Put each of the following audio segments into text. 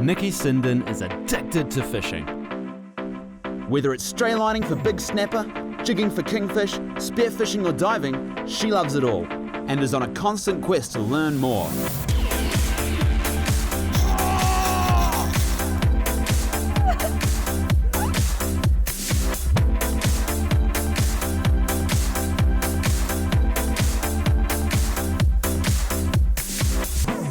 Nicky Sinden is addicted to fishing. Whether it's straylining for big snapper, jigging for kingfish, spearfishing or diving, she loves it all and is on a constant quest to learn more.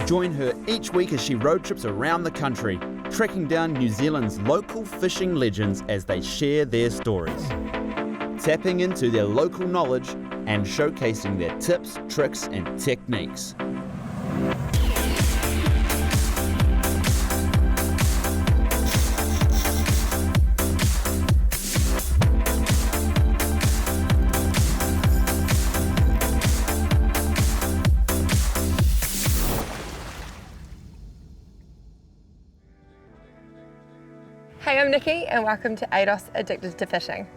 Join her each week as she road trips around the country, tracking down New Zealand's local fishing legends as they share their stories, tapping into their local knowledge and showcasing their tips, tricks and techniques. Hey, I'm Nikki and welcome to ADOS Addicted to Fishing.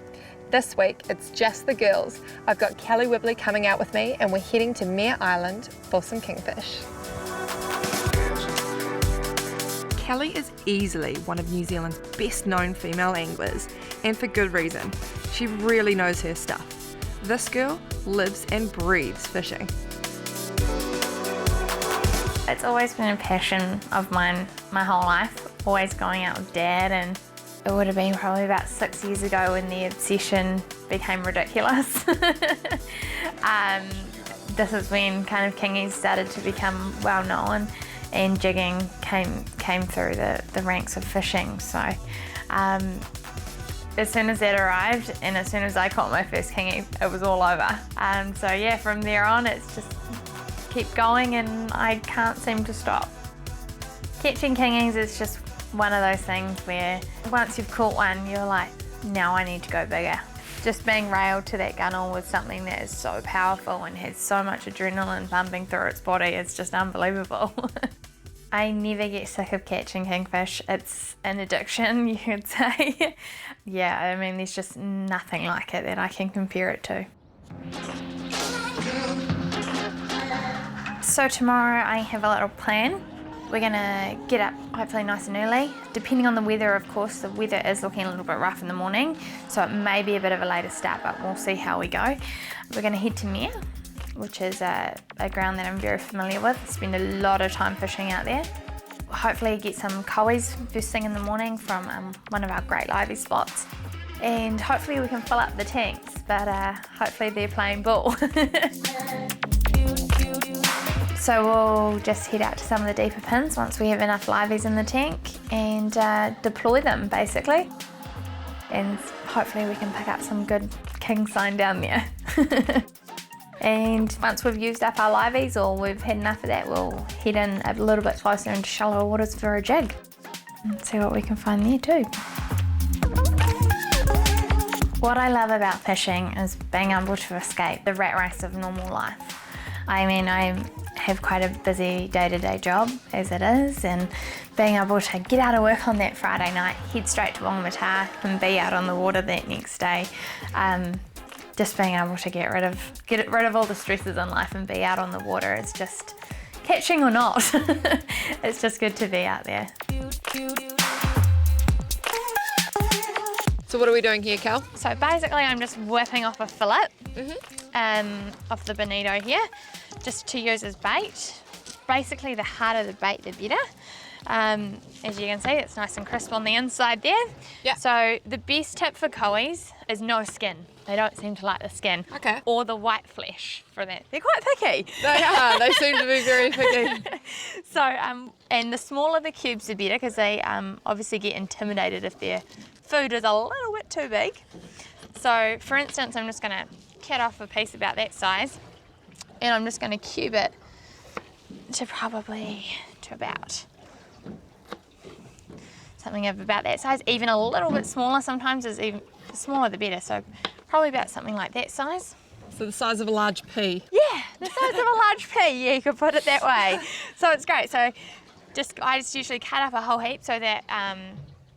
This week, it's just the girls. I've got Kelly Whibley coming out with me and we're heading to Mare Island for some kingfish. Kelly is easily one of New Zealand's best known female anglers, and for good reason. She really knows her stuff. This girl lives and breathes fishing. It's always been a passion of mine my whole life. Always going out with Dad, and it would have been probably about 6 years ago when the obsession became ridiculous. This is when kind of kingies started to become well known and jigging came through the ranks of fishing. So as soon as that arrived and as soon as I caught my first kingie, it was all over. So yeah, from there on it's just keep going and I can't seem to stop. Catching kingies is just one of those things where once you've caught one, you're like, now I need to go bigger. Just being railed to that gunnel with something that is so powerful and has so much adrenaline pumping through its body, it's just unbelievable. I never get sick of catching kingfish. It's an addiction, you could say. Yeah, I mean, there's just nothing like it that I can compare it to. So tomorrow I have a little plan. We're gonna get up hopefully nice and early. Depending on the weather, of course, the weather is looking a little bit rough in the morning, so it may be a bit of a later start, but we'll see how we go. We're gonna head to Mare, which is a ground that I'm very familiar with. Spend a lot of time fishing out there. Hopefully get some koi's first thing in the morning from one of our great livey spots. And hopefully we can fill up the tanks, but hopefully they're playing ball. So we'll just head out to some of the deeper pins once we have enough liveys in the tank and deploy them basically. And hopefully we can pick up some good king sign down there. And once we've used up our liveys or we've had enough of that, we'll head in a little bit closer into shallower waters for a jig and see what we can find there too. What I love about fishing is being able to escape the rat race of normal life. I mean, I have quite a busy day-to-day job as it is, and being able to get out of work on that Friday night, head straight to Whangamata and be out on the water that next day. Just being able to get rid of all the stresses in life and be out on the water is just, catching or not, it's just good to be out there. So what are we doing here, Cal? So basically I'm just whipping off a fillet off the bonito here, just to use as bait. Basically the harder the bait, the better. As you can see, it's nice and crisp on the inside there. Yeah. So the best tip for koi's is no skin. They don't seem to like the skin. Okay. Or the white flesh for that. They're quite picky. They are, they seem to be very picky. So, and the smaller the cubes the better, because they obviously get intimidated if their food is a little bit too big. So for instance, I'm just gonna cut off a piece about that size and I'm just gonna cube it to about something of about that size, even a little bit smaller sometimes, is even the smaller the better, so probably about something like that size. So the size of a large pea. Yeah, the size of a large pea, yeah, you could put it that way. So it's great. So I just usually cut up a whole heap so that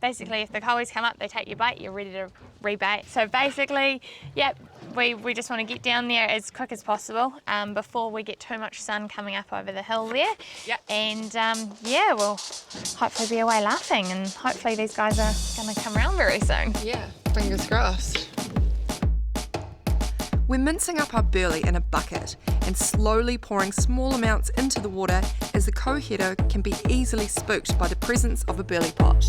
basically if the koi's come up, they take your bait, you're ready to rebait. So basically, yep, we just want to get down there as quick as possible before we get too much sun coming up over the hill there. Yep. And yeah, we'll hopefully be away laughing, and hopefully these guys are going to come around very soon. Yeah, fingers crossed. We're mincing up our burley in a bucket and slowly pouring small amounts into the water, as the co-header can be easily spooked by the presence of a burley pot.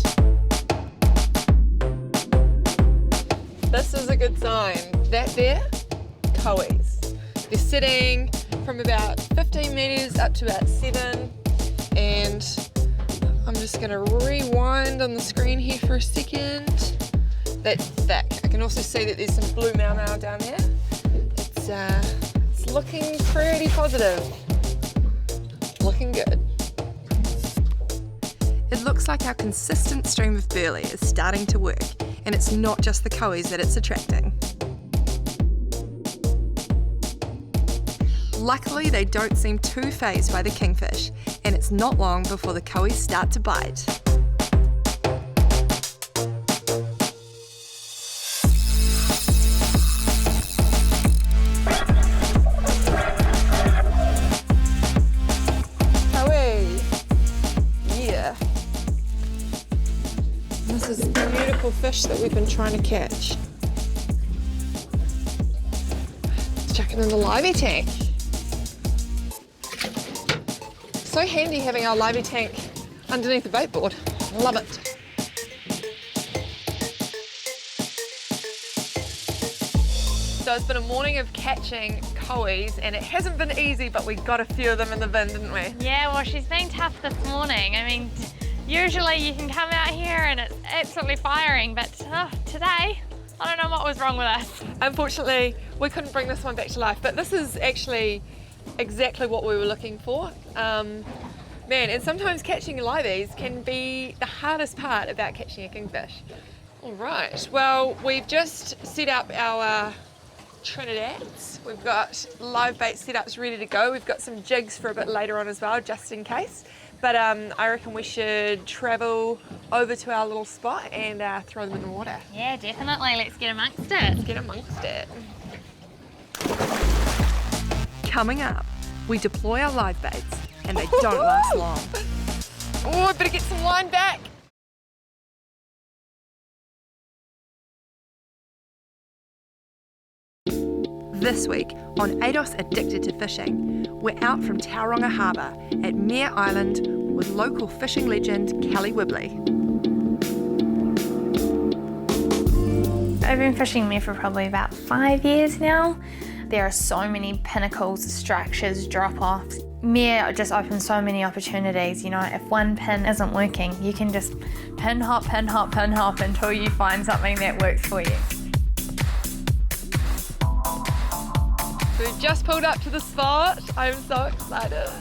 This is a good sign. That there, cowies. They're sitting from about 15 metres up to about 7, and I'm just going to rewind on the screen here for a second. That's thick. I can also see that there's some blue mau mau down there. It's looking pretty positive. Looking good. It looks like our consistent stream of burley is starting to work, and it's not just the cowies that it's attracting. Luckily, they don't seem too fazed by the kingfish, and it's not long before the cowies start to bite. This is a beautiful fish that we've been trying to catch. Let's chuck it in the livey tank. So handy having our livey tank underneath the bait board. Love it. So it's been a morning of catching cowies, and it hasn't been easy, but we got a few of them in the bin, didn't we? Yeah, well, she's been tough this morning. I mean, usually you can come out here and it's absolutely firing, but today, I don't know what was wrong with us. Unfortunately, we couldn't bring this one back to life, but this is actually exactly what we were looking for. Man, and sometimes catching liveys can be the hardest part about catching a kingfish. All right, well, we've just set up our Trinidads. We've got live bait setups ready to go. We've got some jigs for a bit later on as well, just in case. But I reckon we should travel over to our little spot and throw them in the water. Yeah, definitely. Let's get amongst it. Let's get amongst it. Coming up, we deploy our live baits, and they don't last long. Oh, I better get some line back. This week on ADOS Addicted to Fishing, we're out from Tauranga Harbour at Mare Island with local fishing legend Kelly Whibley. I've been fishing Mare for probably about 5 years now. There are so many pinnacles, structures, drop-offs. Mare just opens so many opportunities. You know, if one pin isn't working, you can just pin hop until you find something that works for you. We've just pulled up to the spot. I'm so excited.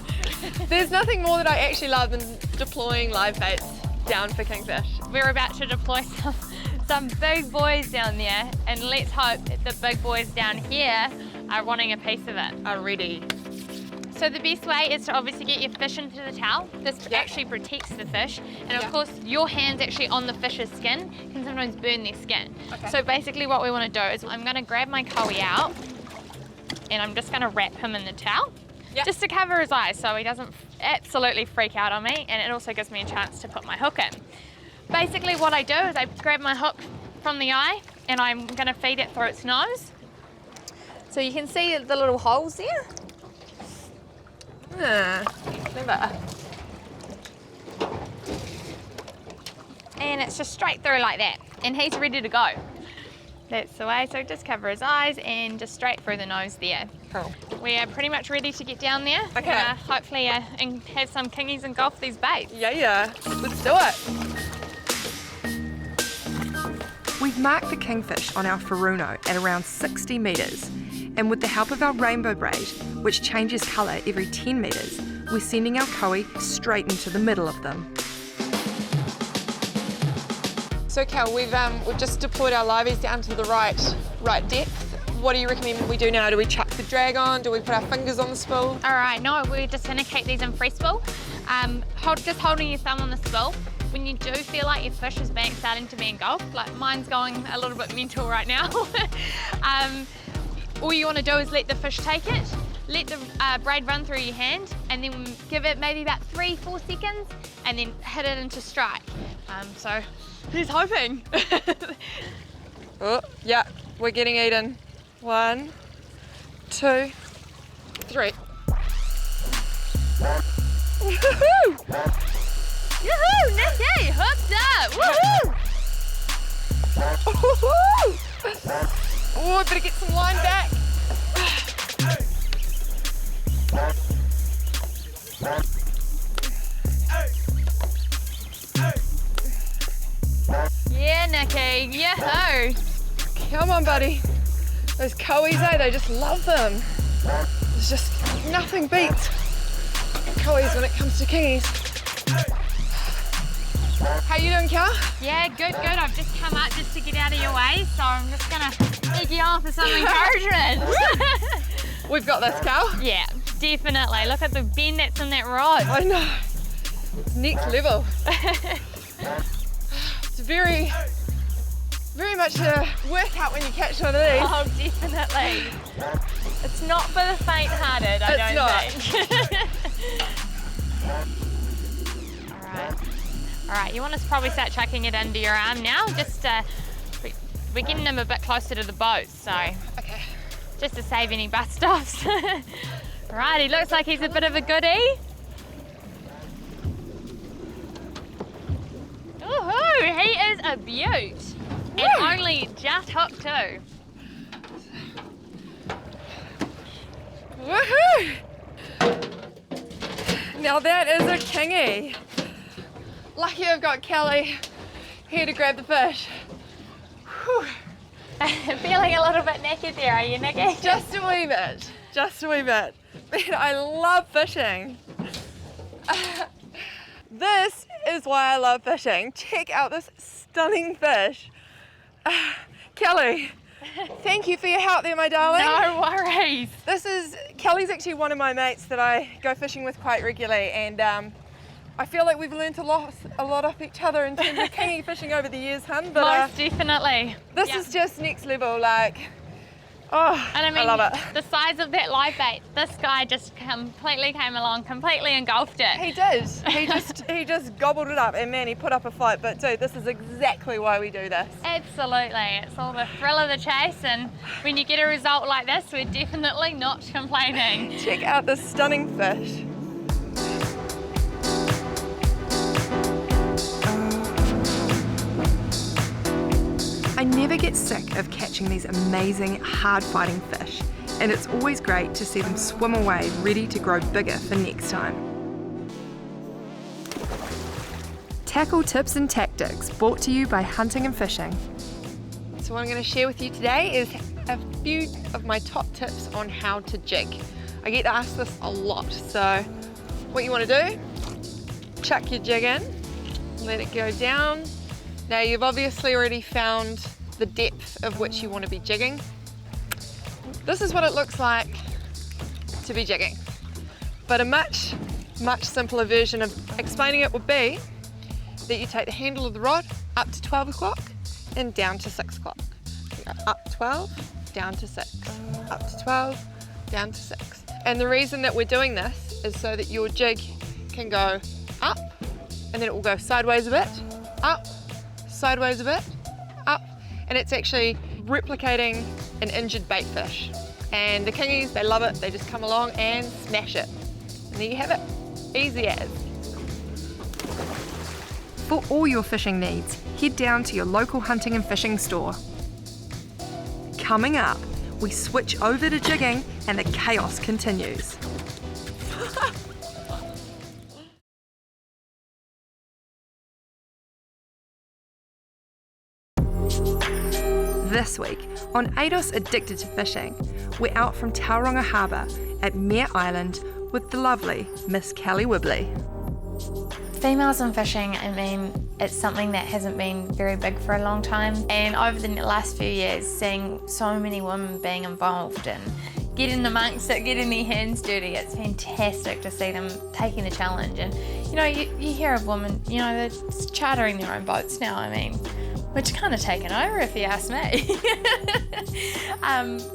There's nothing more that I actually love than deploying live baits down for kingfish. We're about to deploy some big boys down there, and let's hope that the big boys down here are wanting a piece of it. Are ready. So the best way is to obviously get your fish into the towel. This actually protects the fish, and of course your hands actually on the fish's skin can sometimes burn their skin. Okay. So basically what we want to do is I'm going to grab my cowie out, and I'm just going to wrap him in the towel, just to cover his eyes so he doesn't absolutely freak out on me, and it also gives me a chance to put my hook in. Basically what I do is I grab my hook from the eye, and I'm going to feed it through its nose. So you can see the little holes there. Clever. And it's just straight through like that, and he's ready to go. That's the way, so just cover his eyes and just straight through the nose there. Cool. We are pretty much ready to get down there. Okay. Hopefully and have some kingies and golf these baits. Yeah. Let's do it. We've marked the kingfish on our Furuno at around 60 metres, and with the help of our rainbow braid, which changes colour every 10 metres, we're sending our cowie straight into the middle of them. So Cal, we've just deployed our liveys down to the right depth. What do you recommend we do now? Do we chuck the drag on? Do we put our fingers on the spool? All right, no, we're just going to keep these in free spool. Just holding your thumb on the spool. When you do feel like your fish is starting to be engulfed, like mine's going a little bit mental right now, all you want to do is let the fish take it, let the braid run through your hand, and then give it maybe about 3-4 seconds, and then hit it into strike. So he's hoping. Oh, yeah, we're getting eaten. 1, 2, 3. Woohoo! Yoo-hoo, Nicky, hooked up, woohoo! Oh, I better get some line back. Yeah, Nicky, yoo-hoo! Come on, buddy. Those cowies, they just love them. There's just nothing beats cowies when it comes to kingies. How you doing, Cal? Yeah, good. I've just come up just to get out of your way, so I'm just gonna egg you on for some encouragement. We've got this, Cal. Yeah, definitely. Look at the bend that's in that rod. I know. It's next level. It's very much a workout when you catch one of these. Oh, definitely. It's not for the faint-hearted, I don't think. All right, you want to probably start chucking it under your arm now. Just, we're getting them a bit closer to the boat, so. Okay. Just to save any bust offs. Right, he looks like he's a bit of a goodie. Woohoo, he is a beaut. And only just hooked too. Woohoo! Now that is a kingy. Lucky I've got Kelly here to grab the fish. Whew. Feeling a little bit naked there, are you, Nicky? Just a wee bit. Man, I love fishing. This is why I love fishing. Check out this stunning fish. Kelly, thank you for your help there, my darling. No worries. Kelly's actually one of my mates that I go fishing with quite regularly, and I feel like we've learned a lot off each other in terms of kingy fishing over the years, hun. But most definitely. This is just next level, like, oh, and I mean, love it. The size of that live bait, this guy just completely came along, completely engulfed it. He did. He just gobbled it up, and man, he put up a fight. But dude, this is exactly why we do this. Absolutely. It's all the thrill of the chase, and when you get a result like this, we're definitely not complaining. Check out this stunning fish. I never get sick of catching these amazing, hard-fighting fish, and it's always great to see them swim away ready to grow bigger for next time. Tackle tips and tactics brought to you by Hunting and Fishing. So what I'm going to share with you today is a few of my top tips on how to jig. I get asked this a lot, so what you want to do, chuck your jig in, let it go down. Now you've obviously already found the depth of which you want to be jigging. This is what it looks like to be jigging. But a much simpler version of explaining it would be that you take the handle of the rod up to 12 o'clock and down to 6 o'clock. You go up 12, down to 6, up to 12, down to 6. And the reason that we're doing this is so that your jig can go up, and then it will go sideways a bit, up, sideways a bit, up, and it's actually replicating an injured bait fish. And the kingies, they love it, they just come along and smash it. And there you have it, easy as. For all your fishing needs, head down to your local hunting and fishing store. Coming up, we switch over to jigging and the chaos continues. This week on ADOS Addicted to Fishing, we're out from Tauranga Harbour at Mare Island with the lovely Miss Kelly Whibley. Females in fishing, I mean, it's something that hasn't been very big for a long time. And over the last few years, seeing so many women being involved and getting amongst it, getting their hands dirty, it's fantastic to see them taking the challenge. And, you know, you hear of women, you know, they're chartering their own boats now. I mean, which kind of taken over if you ask me.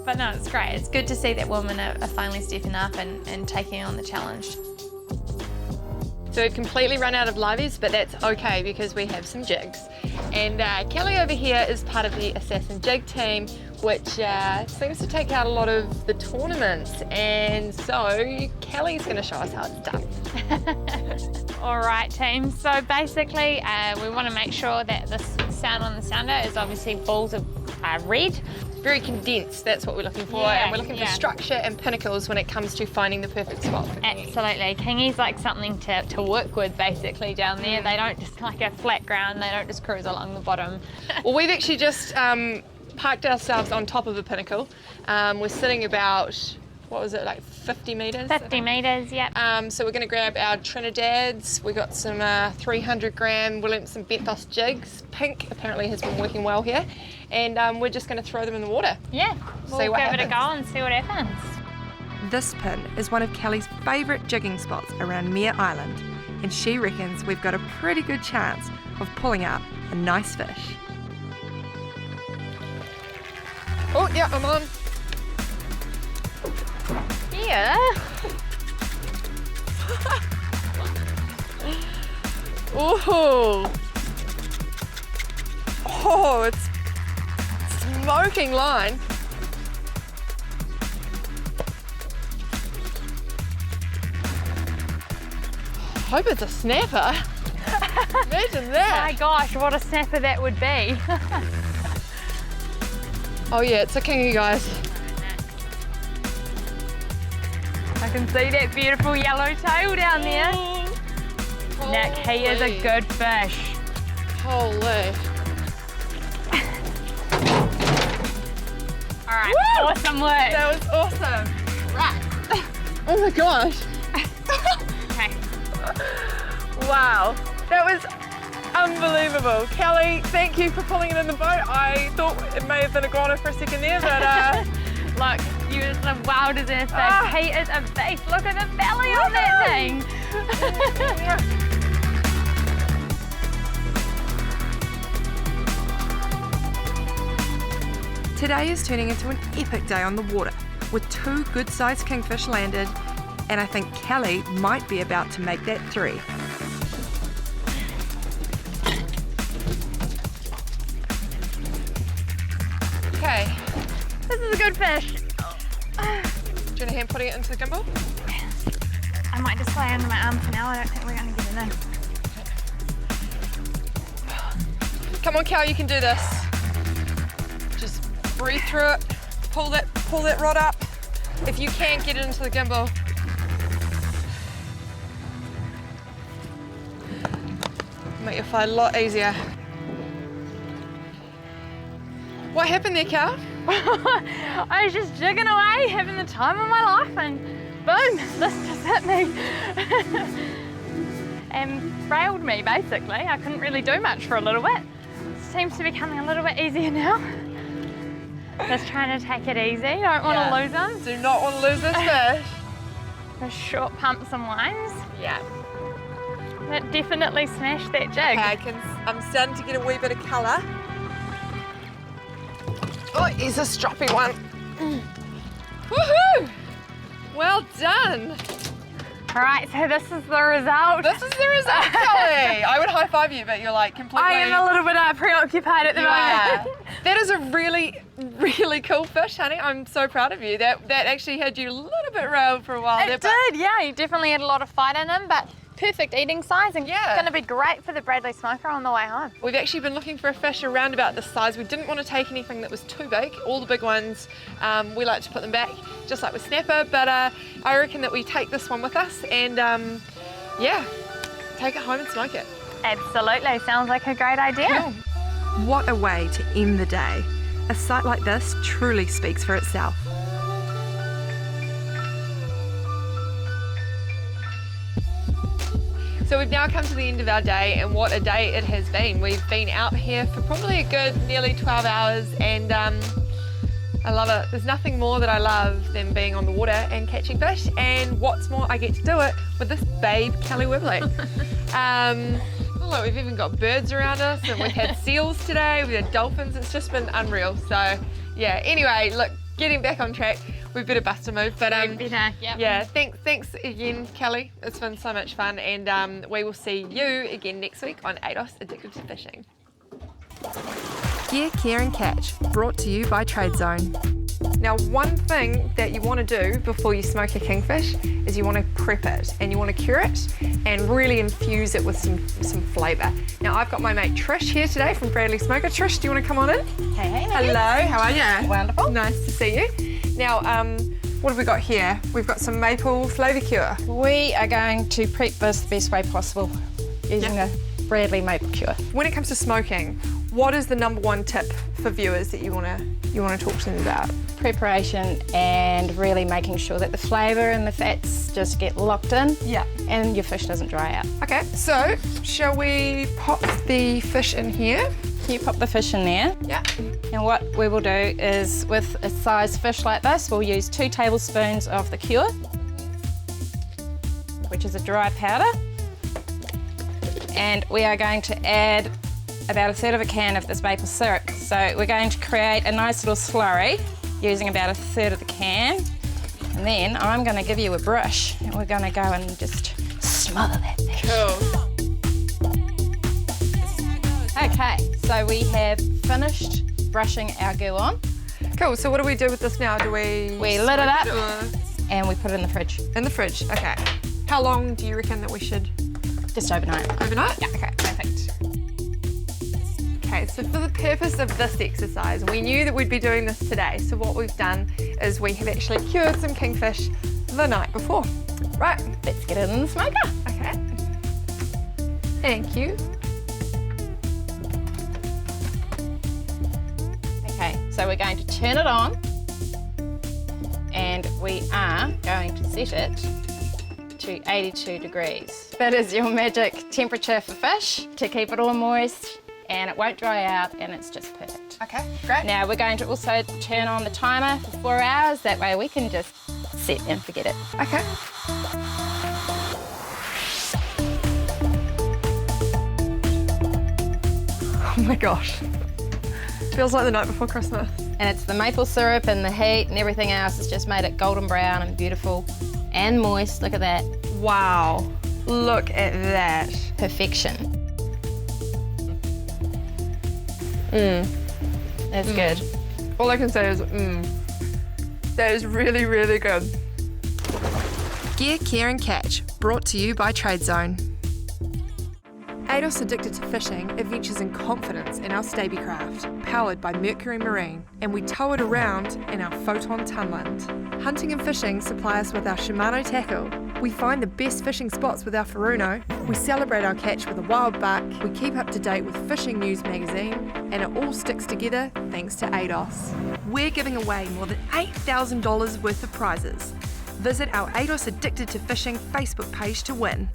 But no, it's great. It's good to see that women are finally stepping up and taking on the challenge. So we've completely run out of liveys, but that's okay because we have some jigs. And Kelly over here is part of the Assassin Jig team, which seems to take out a lot of the tournaments. And so Kelly's going to show us how it's done. All right, team. So basically, we want to make sure that the sound on the sounder is obviously balls of red. Very condensed, that's what we're looking for. Yeah, and we're looking for structure and pinnacles when it comes to finding the perfect spot for Kingy. Absolutely. Kingy's like something to work with basically down there. They don't just like a flat ground, they don't just cruise along the bottom. Well, we've actually just parked ourselves on top of a pinnacle. We're sitting about, what was it, like 50 metres? 50 metres, yep. So we're going to grab our Trinidads. We got some 300 gram Williamson Benthos jigs. Pink apparently has been working well here. And we're just going to throw them in the water. Yeah, we'll give it a go and see what happens. This pin is one of Kelly's favourite jigging spots around Mere Island, and she reckons we've got a pretty good chance of pulling out a nice fish. Oh, yeah, I'm on. Yeah. Ooh. Oh, it's smoking line. Hope it's a snapper. Imagine that. My gosh, what a snapper that would be. Oh yeah, it's a kingy, guys. I can see that beautiful yellow tail down there. Holy. Nick, he is a good fish. Holy. All right, Woo! awesome work. That was awesome. Right. Oh my gosh. Okay. Wow. That was unbelievable. Kelly, thank you for pulling it in the boat. I thought it may have been a goner for a second there, but Look, you are the wildest in fish. He is a beast. Look at the belly on that thing. Today is turning into an epic day on the water with 2 good-sized kingfish landed, and I think Kelly might be about to make that 3. Okay. This is a good fish. Do you want a hand putting it into the gimbal? I might just lay under my arm for now. I don't think we're going to get it in. Come on, Cal, you can do this. Just breathe through it. Pull that rod up. If you can, get it into the gimbal. Make your flight a lot easier. What happened there, Cal? I was just jigging away, having the time of my life, and boom, this just hit me. And railed me, basically. I couldn't really do much for a little bit. Seems to be becoming a little bit easier now. Just trying to take it easy, don't want to lose them. Do not want to lose this fish. The short pumps and lines. Yeah. That definitely smashed that jig. Okay, I'm starting to get a wee bit of colour. Oh, here's a stroppy one. Woohoo! Well done. All right, so this is the result. This is the result, Kelly. I would high five you, but you're like completely... I am a little bit preoccupied at the moment. That is a really, really cool fish, honey. I'm so proud of you. That actually had you a little bit railed for a while. It did, yeah. You definitely had a lot of fight in him, but perfect eating size and going to be great for the Bradley smoker on the way home. We've actually been looking for a fish around about this size. We didn't want to take anything that was too big. All the big ones, we like to put them back, just like with snapper, but I reckon that we take this one with us and yeah, take it home and smoke it. Absolutely, sounds like a great idea. Cool. What a way to end the day. A sight like this truly speaks for itself. So we've now come to the end of our day, and what a day it has been. We've been out here for probably a good nearly 12 hours and I love it. There's nothing more that I love than being on the water and catching fish. And what's more, I get to do it with this babe, Kelly Whibley. Look, we've even got birds around us, and we've had seals today, we've had dolphins. It's just been unreal. So, yeah, anyway, look, getting back on track, we better bust a move. But yeah, thanks again, Kelly. It's been so much fun, and we will see you again next week on ADOS Addicted to Fishing. Gear, Care and Catch, brought to you by Trade Zone. Now, one thing that you want to do before you smoke a kingfish is you want to prep it and you want to cure it and really infuse it with some flavour. Now, I've got my mate Trish here today from Bradley Smoker. Trish, do you want to come on in? Hey. Hello, how are you? Wonderful. Nice to see you. Now, what have we got here? We've got some maple flavour cure. We are going to prep this the best way possible using the Bradley maple cure. When it comes to smoking, what is the number one tip for viewers that you want to talk to them about? Preparation and really making sure that the flavour and the fats just get locked in. Yeah. And your fish doesn't dry out. Okay, so shall we pop the fish in here? You pop the fish in there. Yeah. And what we will do is, with a size fish like this, we'll use 2 tablespoons of the cure, which is a dry powder. And we are going to add about 1/3 of a can of this maple syrup. So we're going to create a nice little slurry using about 1/3 of the can. And then I'm going to give you a brush and we're going to go and just smother that thing. Cool. Okay, so we have finished brushing our goo on. Cool, so what do we do with this now? Do we... We lit it up or- and we put it in the fridge. In the fridge, okay. How long do you reckon that we should... Just overnight. Overnight? Yeah. Okay, perfect. Okay, so for the purpose of this exercise, we knew that we'd be doing this today. So what we've done is we have actually cured some kingfish the night before. Right. Let's get it in the smoker. Okay. Thank you. Okay, so we're going to turn it on and we are going to set it to 82 degrees. That is your magic temperature for fish to keep it all moist and it won't dry out and it's just perfect. Okay, great. Now we're going to also turn on the timer for 4 hours, that way we can just set and forget it. Okay. Oh my gosh. Feels like the night before Christmas. And it's the maple syrup and the heat and everything else has just made it golden brown and beautiful and moist. Look at that. Wow. Look at that. Perfection. That's good. All I can say is, that is really, really good. Gear, Care and Catch, brought to you by Trade Zone. ADOS Addicted to Fishing adventures in confidence in our Staby craft, powered by Mercury Marine, and we tow it around in our Photon Tunland. Hunting and fishing supply us with our Shimano tackle. We find the best fishing spots with our Furuno. We celebrate our catch with a wild buck. We keep up to date with Fishing News magazine, and it all sticks together thanks to ADOS. We're giving away more than $8,000 worth of prizes. Visit our ADOS Addicted to Fishing Facebook page to win.